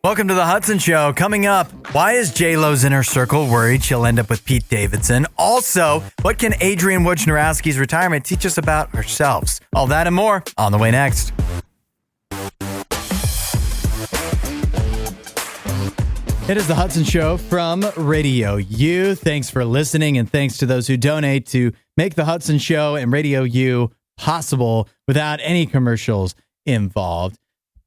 Welcome to the Hudson Show. Coming up, why is J-Lo's inner circle worried she'll end up with Pete Davidson? Also, what can Adrian Wojnarowski's retirement teach us about ourselves? All that and more on the way next. It is the Hudson Show from RadioU. Thanks for listening, and thanks to those who donate to make the Hudson Show and RadioU possible without any commercials involved.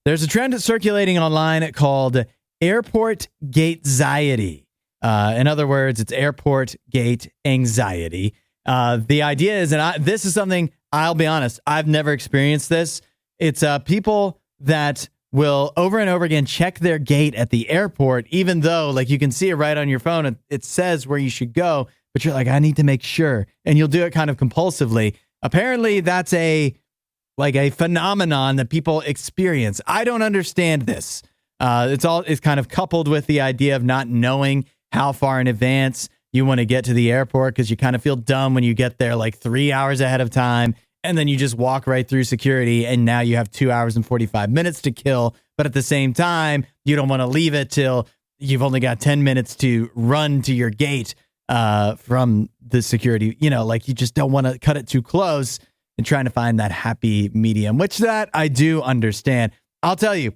There's a trend circulating online called airport gatexiety. In other words, it's airport gate anxiety. The idea is, and this is something, I'll be honest, I've never experienced this. It's people that will over and over again check their gate at the airport, even though like you can see it right on your phone. It says where you should go, but you're like, I need to make sure. And you'll do it kind of compulsively. Apparently that's a phenomenon that people experience. I don't understand this. It's kind of coupled with the idea of not knowing how far in advance you want to get to the airport, because you kind of feel dumb when you get there like 3 hours ahead of time. And then you just walk right through security, and now you have 2 hours and 45 minutes to kill. But at the same time, you don't want to leave it till you've only got 10 minutes to run to your gate from the security. You know, like you just don't want to cut it too close, and trying to find that happy medium, which that I do understand. I'll tell you,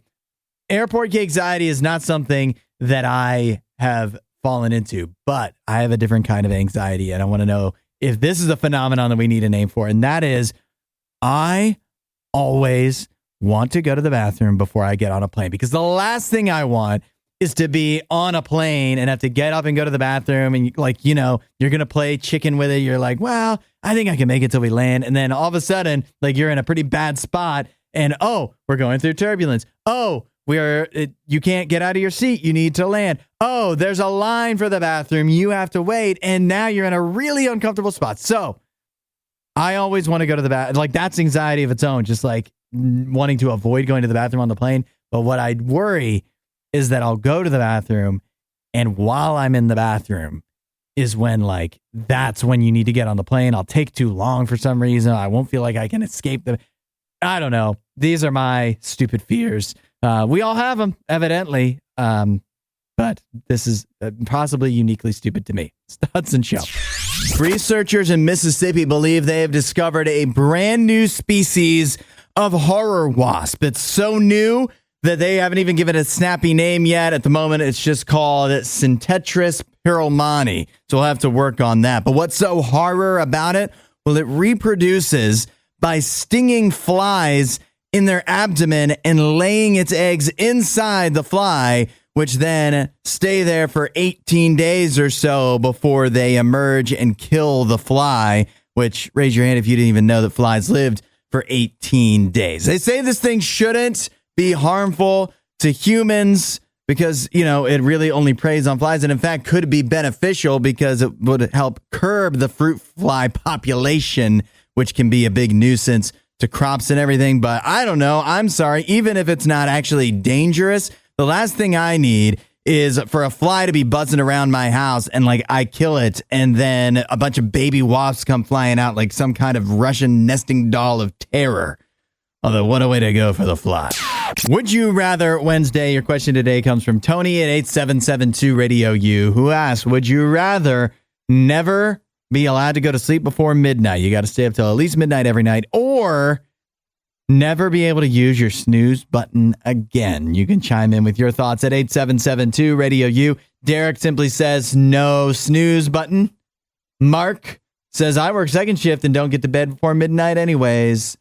airport anxiety is not something that I have fallen into, but I have a different kind of anxiety, and I want to know if this is a phenomenon that we need a name for. And that is, I always want to go to the bathroom before I get on a plane, because the last thing I want is to be on a plane and have to get up and go to the bathroom. And like, you know, you're going to play chicken with it. You're like, well, I think I can make it till we land. And then all of a sudden, like you're in a pretty bad spot and, oh, we're going through turbulence. Oh, you can't get out of your seat. You need to land. Oh, there's a line for the bathroom. You have to wait. And now you're in a really uncomfortable spot. So I always want to go to the bathroom. Like that's anxiety of its own, just like wanting to avoid going to the bathroom on the plane. But what I worry is that I'll go to the bathroom, and while I'm in the bathroom is when like, that's when you need to get on the plane. I'll take too long for some reason. I won't feel like I can escape I don't know. These are my stupid fears. We all have them, evidently. But this is possibly uniquely stupid to me. It's the Hudson Show. Researchers in Mississippi believe they have discovered a brand new species of horror wasp. It's so new that they haven't even given it a snappy name yet. At the moment, it's just called Syntetris pyromani. So we'll have to work on that. But what's so horror about it? Well, it reproduces by stinging flies in their abdomen and laying its eggs inside the fly, which then stay there for 18 days or so before they emerge and kill the fly, which, raise your hand if you didn't even know that flies lived for 18 days. They say this thing shouldn't be harmful to humans because, you know, it really only preys on flies, and in fact could be beneficial because it would help curb the fruit fly population, which can be a big nuisance to crops and everything. But I don't know. I'm sorry. Even if it's not actually dangerous, the last thing I need is for a fly to be buzzing around my house and like I kill it, and then a bunch of baby wasps come flying out like some kind of Russian nesting doll of terror. Although, what a way to go for the fly. Would you rather Wednesday? Your question today comes from Tony at 8772 RadioU, who asks, would you rather never be allowed to go to sleep before midnight? You got to stay up till at least midnight every night, or never be able to use your snooze button again. You can chime in with your thoughts at 8772 RadioU. Derek simply says no snooze button. Mark says I work second shift and don't get to bed before midnight anyways.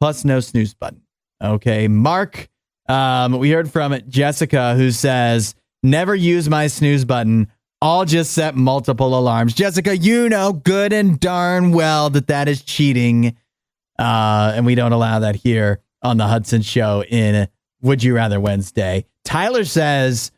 Plus no snooze button. Okay, Mark. We heard from Jessica, who says never use my snooze button. I'll just set multiple alarms. Jessica, you know good and darn well that is cheating. And we don't allow that here on the Hudson Show in Would You Rather Wednesday. Tyler says,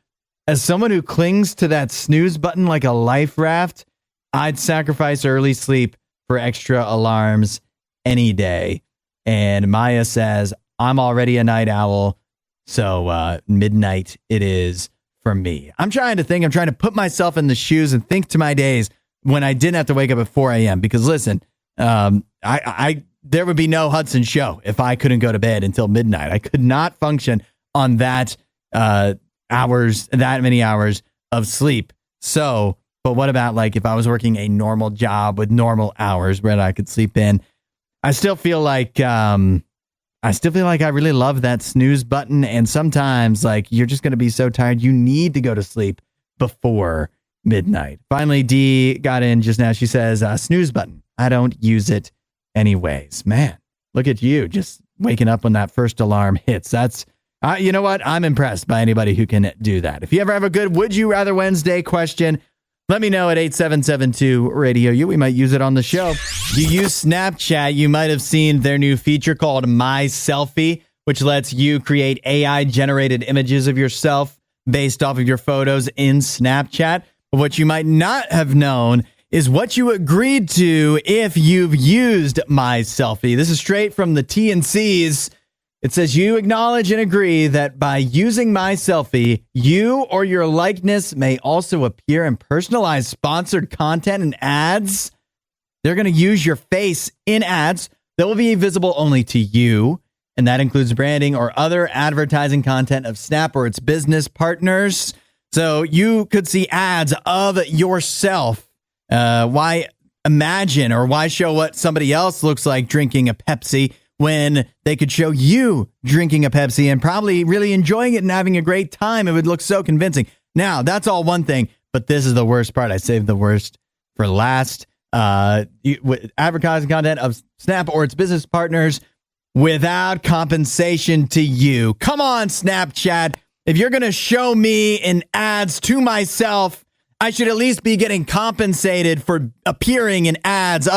as someone who clings to that snooze button like a life raft, I'd sacrifice early sleep for extra alarms any day. And Maya says, I'm already a night owl, so midnight it is for me. I'm trying to put myself in the shoes and think to my days when I didn't have to wake up at 4 a.m. Because listen, there would be no Hudson Show if I couldn't go to bed until midnight. I could not function on that that many hours of sleep. So, but what about like if I was working a normal job with normal hours where I could sleep in? I still feel like I really love that snooze button. And sometimes like you're just going to be so tired. You need to go to sleep before midnight. Finally, Dee got in just now. She says, snooze button. I don't use it anyways. Man, look at you just waking up when that first alarm hits. That's, you know what? I'm impressed by anybody who can do that. If you ever have a good Would You Rather Wednesday question, let me know at 8772-RADIO-U. We might use it on the show. Do you use Snapchat? You might have seen their new feature called My Selfie, which lets you create AI-generated images of yourself based off of your photos in Snapchat. But what you might not have known is what you agreed to if you've used My Selfie. This is straight from the T&Cs. It says you acknowledge and agree that by using My Selfie, you or your likeness may also appear in personalized sponsored content and ads. They're going to use your face in ads that will be visible only to you. And that includes branding or other advertising content of Snap or its business partners. So you could see ads of yourself. Why imagine or why show what somebody else looks like drinking a Pepsi when they could show you drinking a Pepsi and probably really enjoying it and having a great time? It would look so convincing. Now, that's all one thing, but this is the worst part. I saved the worst for last. Advertising content of Snap or its business partners without compensation to you. Come on, Snapchat. If you're going to show me in ads to myself, I should at least be getting compensated for appearing in ads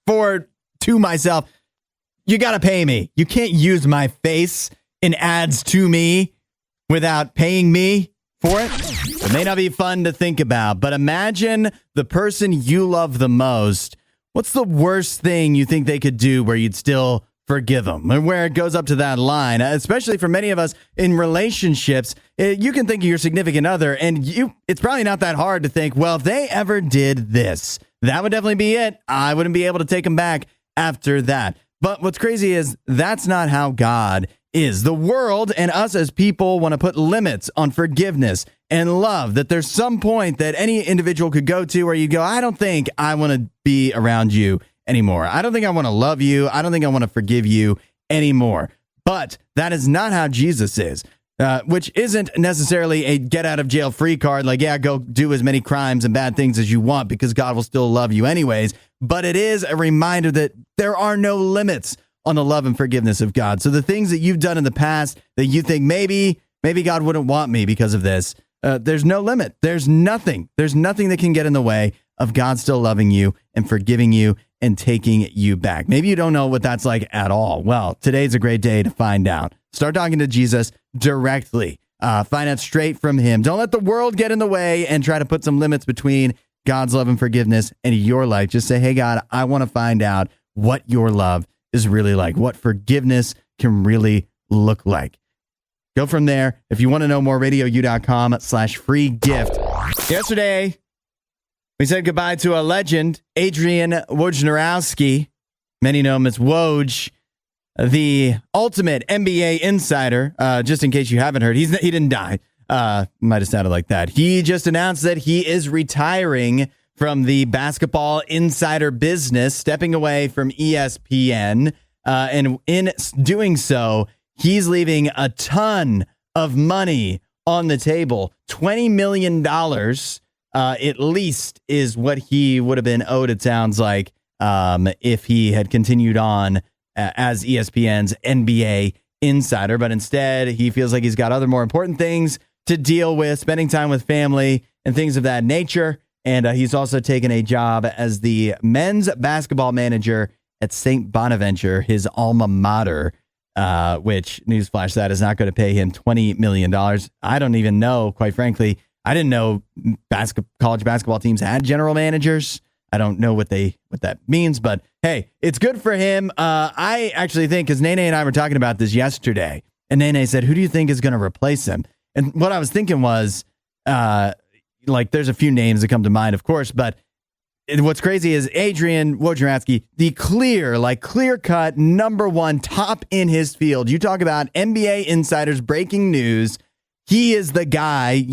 to myself. You got to pay me. You can't use my face in ads to me without paying me for it. It may not be fun to think about, but imagine the person you love the most. What's the worst thing you think they could do where you'd still forgive them, and where it goes up to that line, especially for many of us in relationships? You can think of your significant other and it's probably not that hard to think, well, if they ever did this, that would definitely be it. I wouldn't be able to take them back after that. But what's crazy is that's not how God is. The world and us as people want to put limits on forgiveness and love, that there's some point that any individual could go to where you go, I don't think I want to be around you anymore. I don't think I want to love you. I don't think I want to forgive you anymore. But that is not how Jesus is, which isn't necessarily a get out of jail free card. Like, yeah, go do as many crimes and bad things as you want because God will still love you anyways. But it is a reminder that there are no limits on the love and forgiveness of God. So the things that you've done in the past that you think maybe God wouldn't want me because of this, there's no limit. There's nothing that can get in the way of God still loving you and forgiving you and taking you back. Maybe you don't know what that's like at all. Well, today's a great day to find out. Start talking to Jesus directly. Find out straight from him. Don't let the world get in the way and try to put some limits between God's love and forgiveness and your life. Just say, hey, God, I want to find out what your love is really like, what forgiveness can really look like. Go from there. If you want to know more, RadioU.com/free gift. Yesterday, we said goodbye to a legend, Adrian Wojnarowski. Many know him as Woj, the ultimate NBA insider. Just in case you haven't heard, he didn't die. Might have sounded like that. He just announced that he is retiring from the basketball insider business, stepping away from ESPN. And in doing so, he's leaving a ton of money on the table. $20 million at least is what he would have been owed, it sounds like, if he had continued on as ESPN's NBA insider. But instead, he feels like he's got other more important things to deal with, spending time with family and things of that nature. And he's also taken a job as the men's basketball manager at St. Bonaventure, his alma mater, which, newsflash, that is not going to pay him $20 million. I don't even know, quite frankly. I didn't know college basketball teams had general managers. I don't know what that means, but hey, it's good for him. I actually think, because Nene and I were talking about this yesterday, and Nene said, who do you think is going to replace him? And what I was thinking was, there's a few names that come to mind, of course, but what's crazy is Adrian Wojnarowski, the clear-cut number one top in his field. You talk about NBA insiders breaking news. he is the guy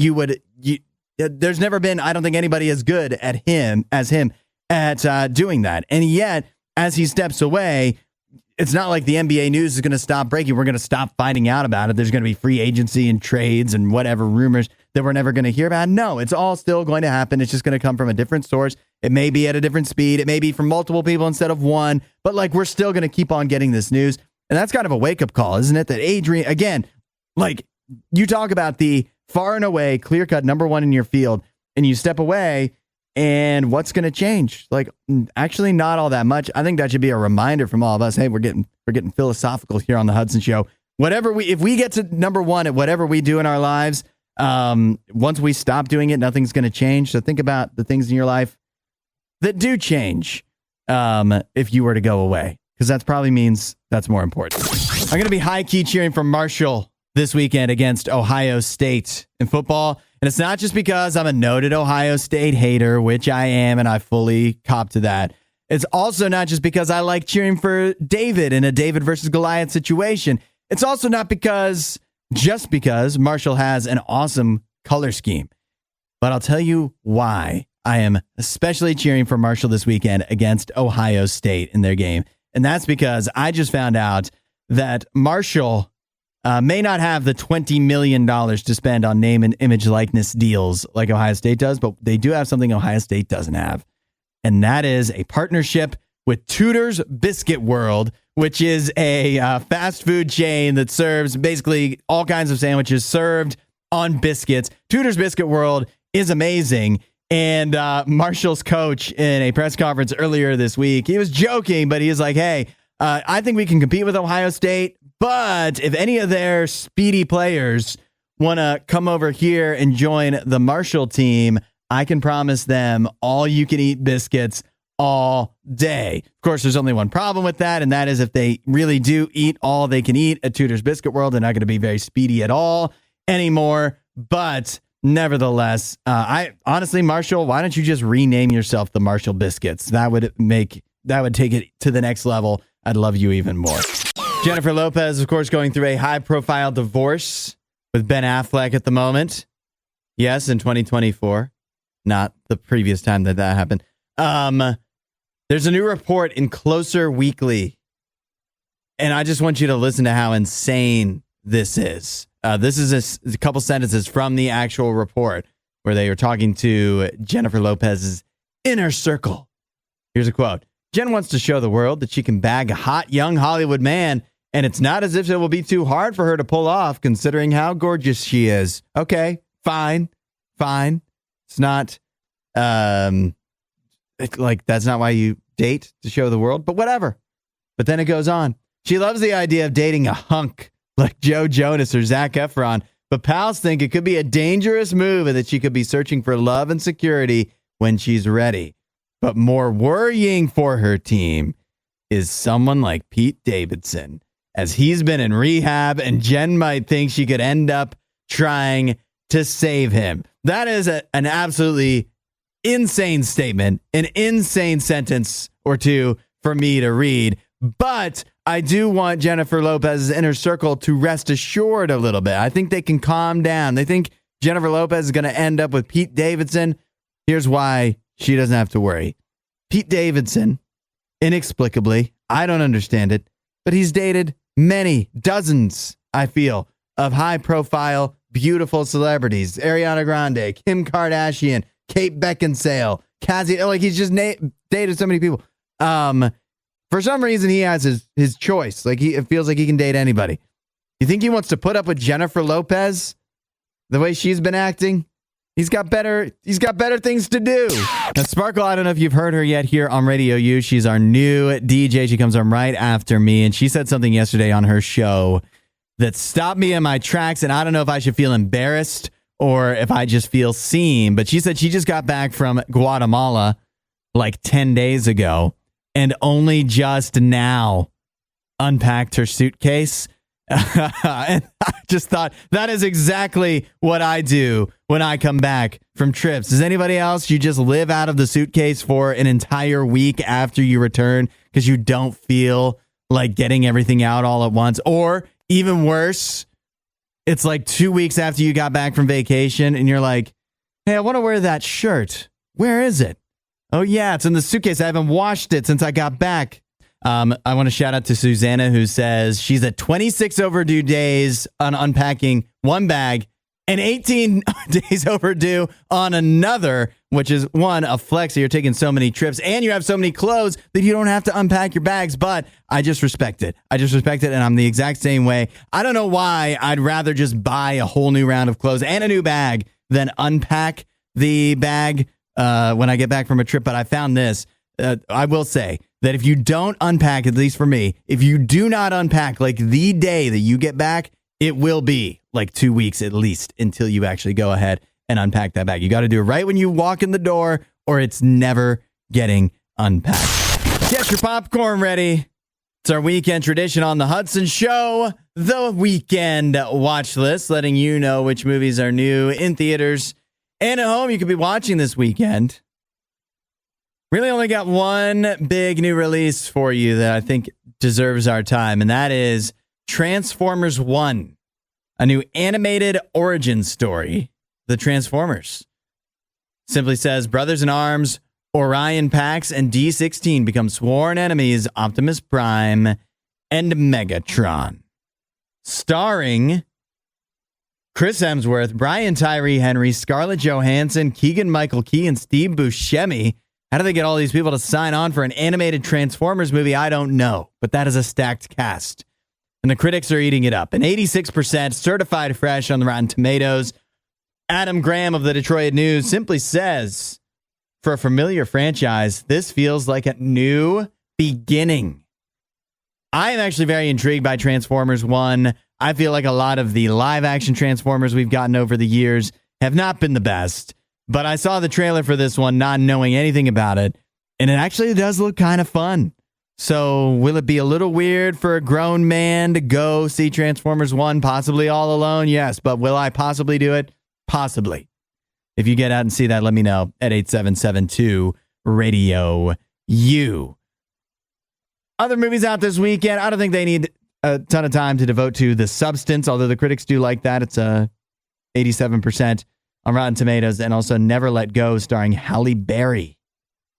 there's never been, I don't think, anybody as good at him at doing that. And yet, as he steps away, it's not like the NBA news is going to stop breaking. We're going to stop finding out about it. There's going to be free agency and trades and whatever rumors that we're never going to hear about. No, it's all still going to happen. It's just going to come from a different source. It may be at a different speed. It may be from multiple people instead of one. But like, we're still going to keep on getting this news. And that's kind of a wake-up call, isn't it? That Adrian, again, like, you talk about the far and away clear-cut number one in your field, and you step away, and what's going to change? Like, actually not all that much. I think that should be a reminder from all of us. Hey, we're getting philosophical here on the Hudson Show. If we get to number one at whatever we do in our lives, once we stop doing it, nothing's going to change. So think about the things in your life that do change if you were to go away, because that probably means that's more important. I'm going to be high-key cheering for Marshall this weekend against Ohio State in football. And it's not just because I'm a noted Ohio State hater, which I am, and I fully cop to that. It's also not just because I like cheering for David in a David versus Goliath situation. It's also not just because Marshall has an awesome color scheme. But I'll tell you why I am especially cheering for Marshall this weekend against Ohio State in their game. And that's because I just found out that Marshall may not have the $20 million to spend on name and image likeness deals like Ohio State does, but they do have something Ohio State doesn't have. And that is a partnership with Tudor's Biscuit World, which is a fast food chain that serves basically all kinds of sandwiches served on biscuits. Tudor's Biscuit World is amazing. And Marshall's coach in a press conference earlier this week, he was joking, but he was like, hey, I think we can compete with Ohio State. But if any of their speedy players want to come over here and join the Marshall team, I can promise them all you can eat biscuits all day. Of course, there's only one problem with that, and that is if they really do eat all they can eat at Tudor's Biscuit World, they're not going to be very speedy at all anymore. But nevertheless, I honestly, Marshall, why don't you just rename yourself the Marshall Biscuits? That would take it to the next level. I'd love you even more. Jennifer Lopez, of course, going through a high-profile divorce with Ben Affleck at the moment. Yes, in 2024, not the previous time that happened. There's a new report in Closer Weekly, and I just want you to listen to how insane this is. This is a couple sentences from the actual report where they were talking to Jennifer Lopez's inner circle. Here's a quote. Jen wants to show the world that she can bag a hot young Hollywood man, and it's not as if it will be too hard for her to pull off considering how gorgeous she is. Okay, fine. It's not like that's not why you date, to show the world, but whatever. But then it goes on. She loves the idea of dating a hunk like Joe Jonas or Zac Efron, but pals think it could be a dangerous move and that she could be searching for love and security when she's ready. But more worrying for her team is someone like Pete Davidson, as he's been in rehab and Jen might think she could end up trying to save him. That is an absolutely insane statement, an insane sentence or two for me to read. But I do want Jennifer Lopez's inner circle to rest assured a little bit. I think they can calm down. They think Jennifer Lopez is going to end up with Pete Davidson. Here's why she doesn't have to worry. Pete Davidson, inexplicably, I don't understand it, but he's dated many, dozens, I feel, of high-profile, beautiful celebrities. Ariana Grande, Kim Kardashian, Kate Beckinsale, Cassie. Like, he's just dated so many people. For some reason, he has his choice. Like, it feels like he can date anybody. You think he wants to put up with Jennifer Lopez the way she's been acting? He's got better things to do. Now, Sparkle, I don't know if you've heard her yet here on RadioU. She's our new DJ. She comes on right after me, and she said something yesterday on her show that stopped me in my tracks, and I don't know if I should feel embarrassed or if I just feel seen, but she said she just got back from Guatemala like 10 days ago and only just now unpacked her suitcase. And I just thought that is exactly what I do when I come back from trips. Does anybody else, you just live out of the suitcase for an entire week after you return because you don't feel like getting everything out all at once? Or even worse, it's like 2 weeks after you got back from vacation and you're like, hey, I want to wear that shirt. Where is it? Oh, yeah, it's in the suitcase. I haven't washed it since I got back. I want to shout out to Susanna, who says she's at 26 overdue days on unpacking one bag and 18 days overdue on another, which is a flex. You're taking so many trips and you have so many clothes that you don't have to unpack your bags. But I just respect it. And I'm the exact same way. I don't know why I'd rather just buy a whole new round of clothes and a new bag than unpack the bag when I get back from a trip. But I found this. I will say that if you don't unpack, at least for me, if you do not unpack like the day that you get back, it will be like 2 weeks at least until you actually go ahead and unpack that bag. You got to do it right when you walk in the door or it's never getting unpacked. Get your popcorn ready. It's our weekend tradition on the Hudson Show, the weekend watch list, letting you know which movies are new in theaters and at home you could be watching this weekend. Really only got one big new release for you that I think deserves our time, and that is Transformers 1, a new animated origin story. The Transformers simply says, brothers in arms, Orion Pax and D16 become sworn enemies, Optimus Prime and Megatron. Starring Chris Hemsworth, Brian Tyree Henry, Scarlett Johansson, Keegan-Michael Key, and Steve Buscemi. How do they get all these people to sign on for an animated Transformers movie? I don't know, but that is a stacked cast. And the critics are eating it up. An 86% certified fresh on the Rotten Tomatoes. Adam Graham of the Detroit News simply says, for a familiar franchise, this feels like a new beginning. I am actually very intrigued by Transformers 1. I feel like a lot of the live action Transformers we've gotten over the years have not been the best. But I saw the trailer for this one, not knowing anything about it, and it actually does look kind of fun. So will it be a little weird for a grown man to go see Transformers 1, possibly all alone? Yes, but will I possibly do it? Possibly. If you get out and see that, let me know at 8772 RadioU. Other movies out this weekend, I don't think they need a ton of time to devote to The Substance, although the critics do like that. It's 87% on Rotten Tomatoes, and also Never Let Go, starring Halle Berry.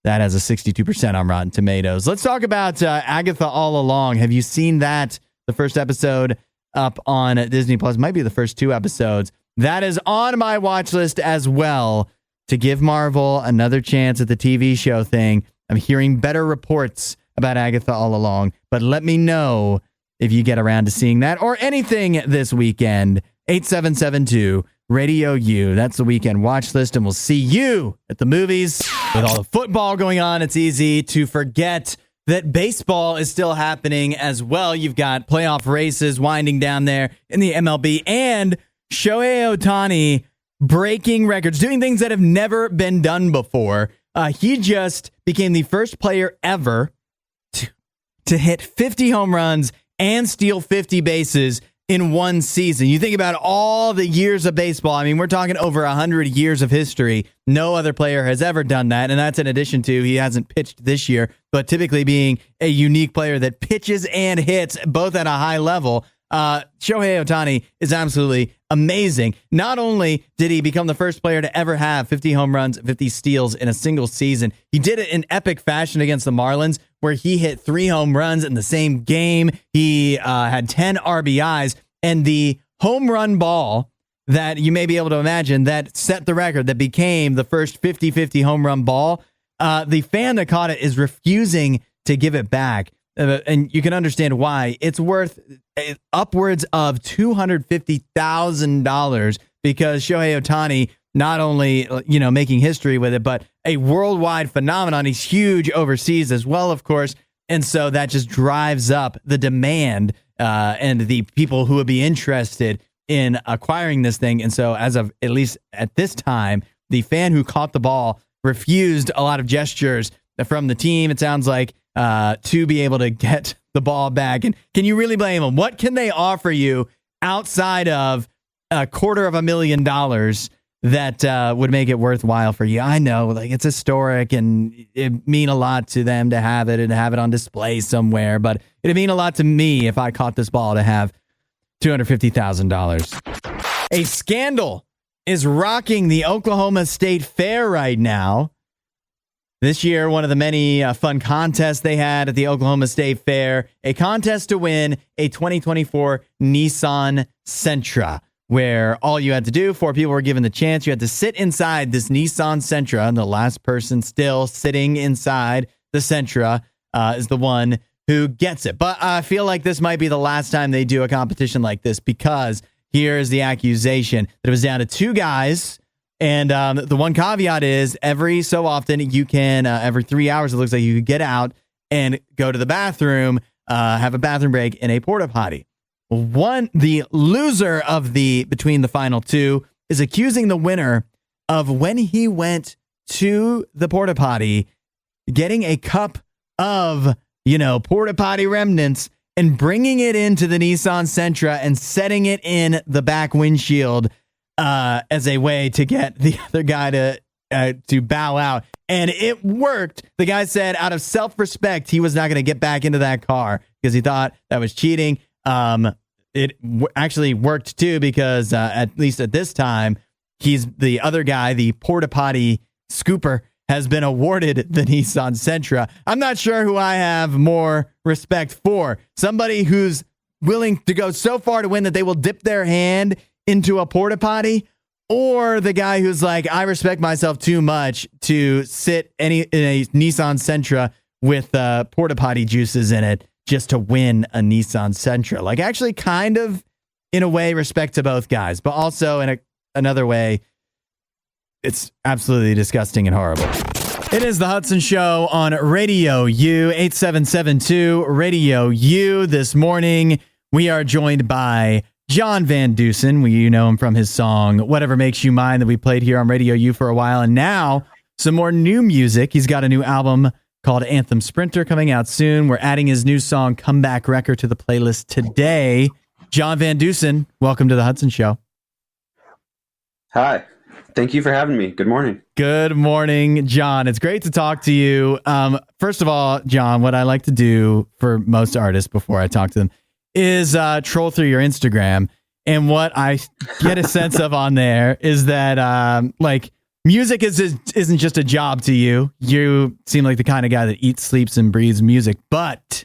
That has a 62% on Rotten Tomatoes. Let's talk about Agatha All Along. Have you seen that? The first episode up on Disney Plus. Might be the first 2 episodes. That is on my watch list as well, to give Marvel another chance at the TV show thing. I'm hearing better reports about Agatha All Along, but let me know if you get around to seeing that or anything this weekend. 8772 Radio U. That's the weekend watch list, and we'll see you at the movies. With all the football going on, it's easy to forget that baseball is still happening as well. You've got playoff races winding down there in the MLB, and Shohei Ohtani breaking records, doing things that have never been done before. He just became the first player ever to hit 50 home runs and steal 50 bases in one season. You think about all the years of baseball. I mean, we're talking over 100 years of history. No other player has ever done that. And that's in addition to, he hasn't pitched this year, but typically being a unique player that pitches and hits both at a high level. Shohei Ohtani is absolutely amazing. Not only did he become the first player to ever have 50 home runs, 50 steals in a single season, he did it in epic fashion against the Marlins, where he hit 3 home runs in the same game. He had 10 RBIs, and the home run ball that you may be able to imagine that set the record, that became the first 50-50 home run ball. The fan that caught it is refusing to give it back. And you can understand why. It's worth upwards of $250,000 because Shohei Ohtani, not only, making history with it, but a worldwide phenomenon. He's huge overseas as well, of course. And so that just drives up the demand and the people who would be interested in acquiring this thing. And so as of, at least at this time, the fan who caught the ball refused a lot of gestures from the team, it sounds like, to be able to get the ball back. And can you really blame them? What can they offer you outside of $250,000 that would make it worthwhile for you? I know, like, it's historic and it mean a lot to them to have it and have it on display somewhere, but it'd mean a lot to me if I caught this ball to have $250,000. A scandal is rocking the Oklahoma State Fair right now. This year, one of the many fun contests they had at the Oklahoma State Fair, a contest to win a 2024 Nissan Sentra, where all you had to do, 4 people were given the chance, you had to sit inside this Nissan Sentra, and the last person still sitting inside the Sentra is the one who gets it. But I feel like this might be the last time they do a competition like this, because here's the accusation that it was down to 2 guys. And the one caveat is every so often you can, every 3 hours, it looks like you could get out and go to the bathroom, have a bathroom break in a porta-potty. The loser of between the final 2 is accusing the winner of, when he went to the porta-potty, getting a cup of, porta-potty remnants and bringing it into the Nissan Sentra and setting it in the back windshield as a way to get the other guy to bow out. And it worked. The guy said out of self-respect, he was not going to get back into that car because he thought that was cheating. It actually worked too, because at least at this time, he's the other guy, the porta-potty scooper, has been awarded the Nissan Sentra. I'm not sure who I have more respect for. Somebody who's willing to go so far to win that they will dip their hand into a porta-potty, or the guy who's like, I respect myself too much to sit in a Nissan Sentra with porta-potty juices in it just to win a Nissan Sentra. Like, actually kind of, in a way, respect to both guys, but also in another way, it's absolutely disgusting and horrible. It is the Hudson Show on Radio U, 8772 Radio U. This morning, we are joined by John Van Dusen. You know him from his song, Whatever Makes You Mine, that we played here on Radio U for a while. And now, some more new music. He's got a new album called Anthem Sprinter coming out soon. We're adding his new song, Comeback Record, to the playlist today. John Van Dusen, welcome to the Hudson Show. Hi. Thank you for having me. Good morning. Good morning, John. It's great to talk to you. First of all, John, what I like to do for most artists before I talk to them is troll through your Instagram. And what I get a sense of on there is that music isn't just a job to you. You seem like the kind of guy that eats, sleeps, and breathes music. But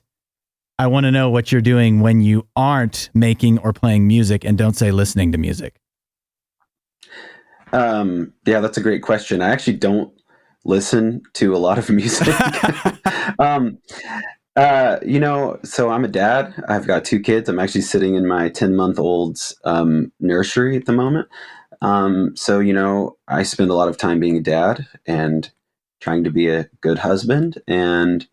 I want to know what you're doing when you aren't making or playing music, and don't say listening to music. Yeah, that's a great question. I actually don't listen to a lot of music. So I'm a dad. I've got 2 kids. I'm actually sitting in my 10-month-old's nursery at the moment. I spend a lot of time being a dad and trying to be a good husband. And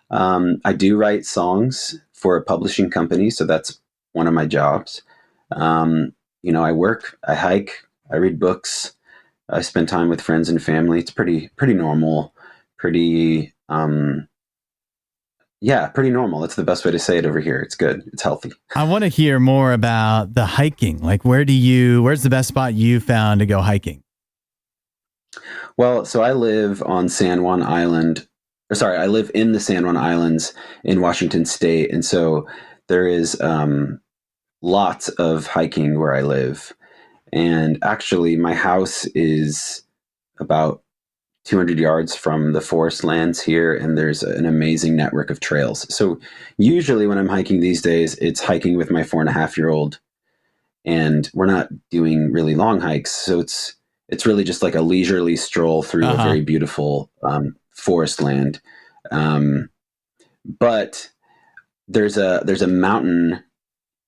I do write songs for a publishing company, so that's one of my jobs. I work, I hike, I read books, I spend time with friends and family. It's pretty normal, pretty normal. That's the best way to say it over here. It's good. It's healthy. I want to hear more about the hiking. Like, where's the best spot you found to go hiking? Well, so I live on San Juan Island. I live in the San Juan Islands in Washington State. And so there is lots of hiking where I live. And actually, my house is about 200 yards from the forest lands here, and there's an amazing network of trails. So usually when I'm hiking these days, it's hiking with my 4.5-year-old, and we're not doing really long hikes. So it's really just like a leisurely stroll through a very beautiful forest land. But there's a mountain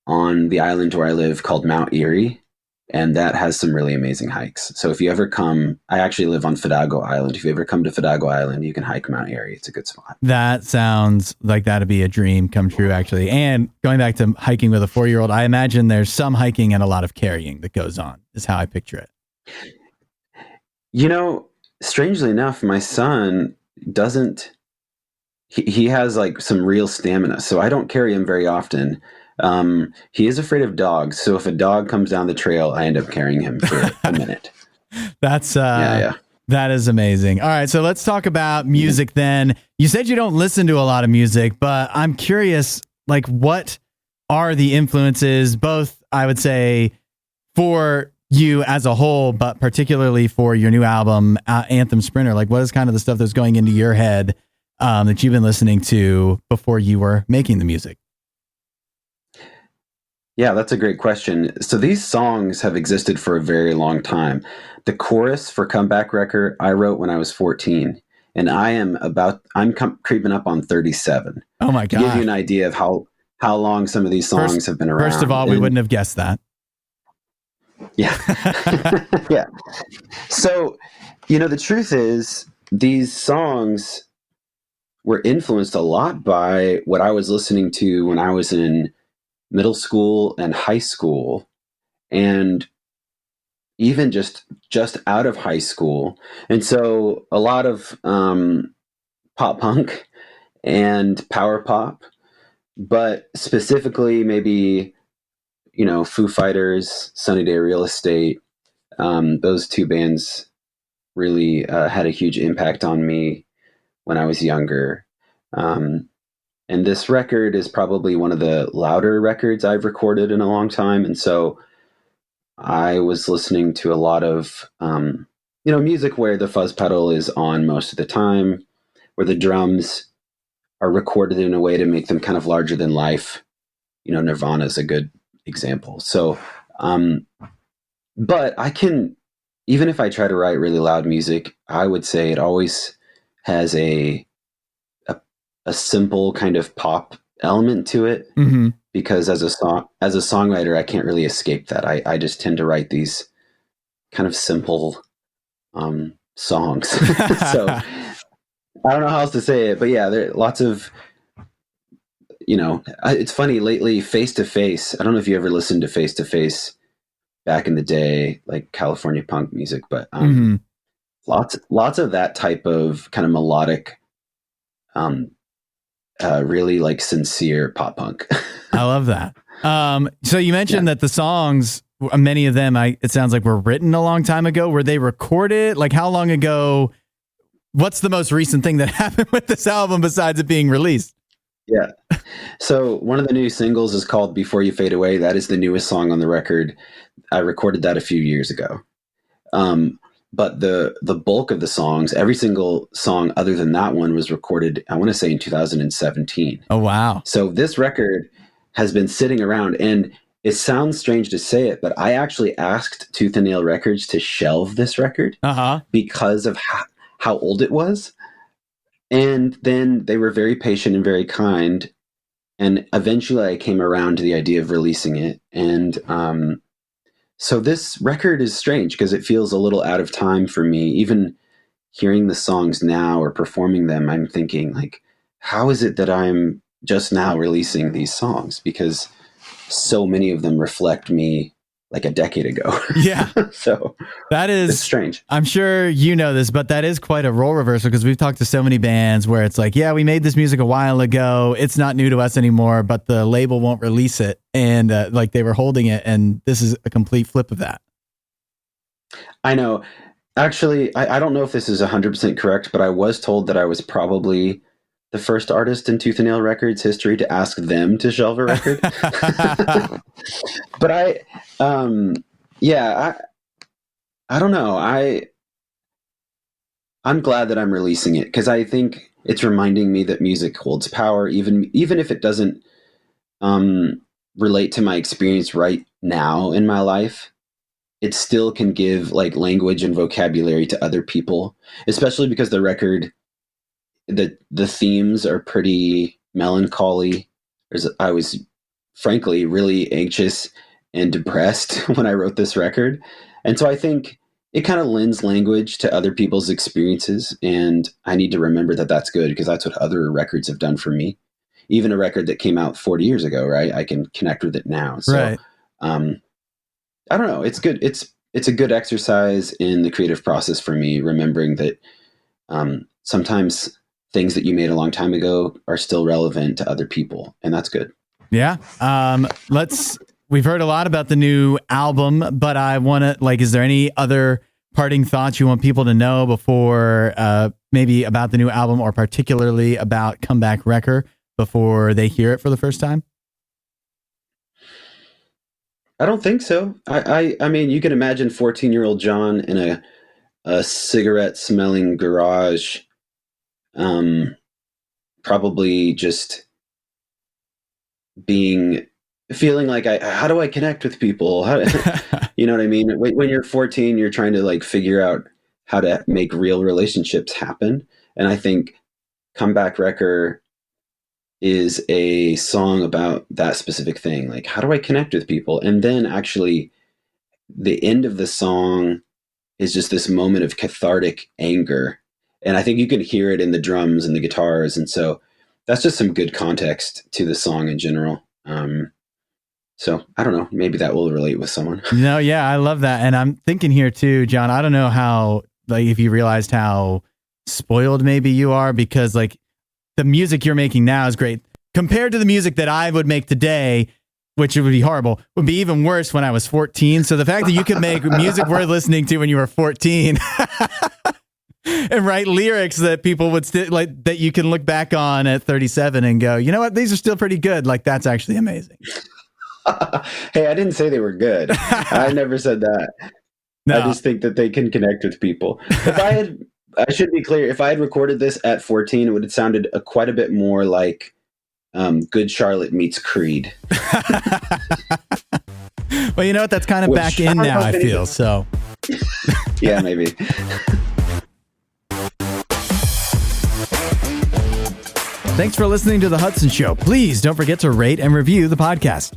on the island where I live called Mount Erie. And that has some really amazing hikes. So if you ever come, I actually live on Fidalgo Island. If you ever come to Fidalgo Island, you can hike Mount Erie. It's a good spot. That sounds like that'd be a dream come true, actually. And going back to hiking with a 4-year-old, I imagine there's some hiking and a lot of carrying that goes on, is how I picture it. Strangely enough, my son doesn't, he has like some real stamina. So I don't carry him very often. He is afraid of dogs. So if a dog comes down the trail, I end up carrying him for a minute. That's, that is amazing. All right. So let's talk about music then. You said you don't listen to a lot of music, but I'm curious, like, what are the influences both I would say, for you as a whole, but particularly for your new album, Anthem Sprinter? Like, what is kind of the stuff that's going into your head that you've been listening to before you were making the music? Yeah, that's a great question. So these songs have existed for a very long time. The chorus for Comeback Record I wrote when I was 14, and I'm creeping up on 37. Oh my To give you God. an idea of how long some of these songs have been around. First of all, we wouldn't have guessed that. Yeah. Yeah. So, the truth is, these songs were influenced a lot by what I was listening to when I was in middle school and high school, and even just out of high school. And so a lot of pop punk and power pop, but specifically maybe, Foo Fighters, Sunny Day Real Estate. Those two bands really had a huge impact on me when I was younger. And this record is probably one of the louder records I've recorded in a long time. And so I was listening to a lot of, music where the fuzz pedal is on most of the time, where the drums are recorded in a way to make them kind of larger than life. Nirvana is a good example. So, but even if I try to write really loud music, I would say it always has a simple kind of pop element to it. Mm-hmm. Because as a songwriter, I can't really escape that. I just tend to write these kind of simple songs. So I don't know how else to say it, but yeah, there are lots of, it's funny lately, Face to Face. I don't know if you ever listened to Face to Face back in the day, like California punk music, but mm-hmm. lots of that type of kind of melodic, really like sincere pop punk. I love that. So you mentioned that the songs, many of them, it sounds like were written a long time ago. Were they recorded? Like, how long ago? What's the most recent thing that happened with this album besides it being released? Yeah. So one of the new singles is called Before You Fade Away. That is the newest song on the record. I recorded that a few years ago. But the bulk of the songs, every single song other than that one, was recorded, I want to say, in 2017. Oh, wow. So this record has been sitting around, and it sounds strange to say it, but I actually asked Tooth and Nail Records to shelve this record because of how old it was. And then they were very patient and very kind. And eventually I came around to the idea of releasing it. And so this record is strange because it feels a little out of time for me. Even hearing the songs now or performing them, I'm thinking, like, how is it that I'm just now releasing these songs? Because so many of them reflect me like a decade ago. Yeah. So it's strange. I'm sure you know this, but that is quite a role reversal, because we've talked to so many bands where it's like, yeah, we made this music a while ago. It's not new to us anymore, but the label won't release it. And like they were holding it. And this is a complete flip of that. I know. Actually, I don't know if this is 100% correct, but I was told that I was probably the first artist in Tooth and Nail Records history to ask them to shelve a record. But I don't know. I'm glad that I'm releasing it, because I think it's reminding me that music holds power, even if it doesn't relate to my experience right now in my life. It still can give like language and vocabulary to other people, especially because the record, the themes are pretty melancholy. I was frankly really anxious and depressed when I wrote this record. And so I think it kind of lends language to other people's experiences. And I need to remember that that's good, because that's what other records have done for me. Even a record that came out 40 years ago, right? I can connect with it now. So, right. I don't know. It's good. It's a good exercise in the creative process for me, remembering that sometimes things that you made a long time ago are still relevant to other people, and that's good. Yeah. We've heard a lot about the new album, but I want to, like, is there any other parting thoughts you want people to know before, maybe about the new album, or particularly about Comeback Record, before they hear it for the first time? I don't think so. I mean, you can imagine 14-year-old John in a cigarette smelling garage, probably just feeling like, how do I connect with people? You know what I mean? When you're 14, you're trying to like figure out how to make real relationships happen. And I think Comeback Wrecker is a song about that specific thing. Like, how do I connect with people? And then actually the end of the song is just this moment of cathartic anger. And I think you can hear it in the drums and the guitars. And so that's just some good context to the song in general. So I don't know, maybe that will relate with someone. No, yeah, I love that. And I'm thinking here too, John, I don't know how, like, if you realized how spoiled maybe you are, because like the music you're making now is great compared to the music that I would make today, which would be horrible, would be even worse when I was 14. So the fact that you could make music worth listening to when you were 14 and write lyrics that people would still like, that you can look back on at 37 and go, you know what, these are still pretty good. Like, that's actually amazing. Hey, I didn't say they were good. I never said that. No. I just think that they can connect with people. I should be clear, if I had recorded this at 14, it would have sounded quite a bit more like Good Charlotte meets Creed. Well, you know what? That's kind of back in now, I feel. So, yeah, maybe. Thanks for listening to The Hudson Show. Please don't forget to rate and review the podcast.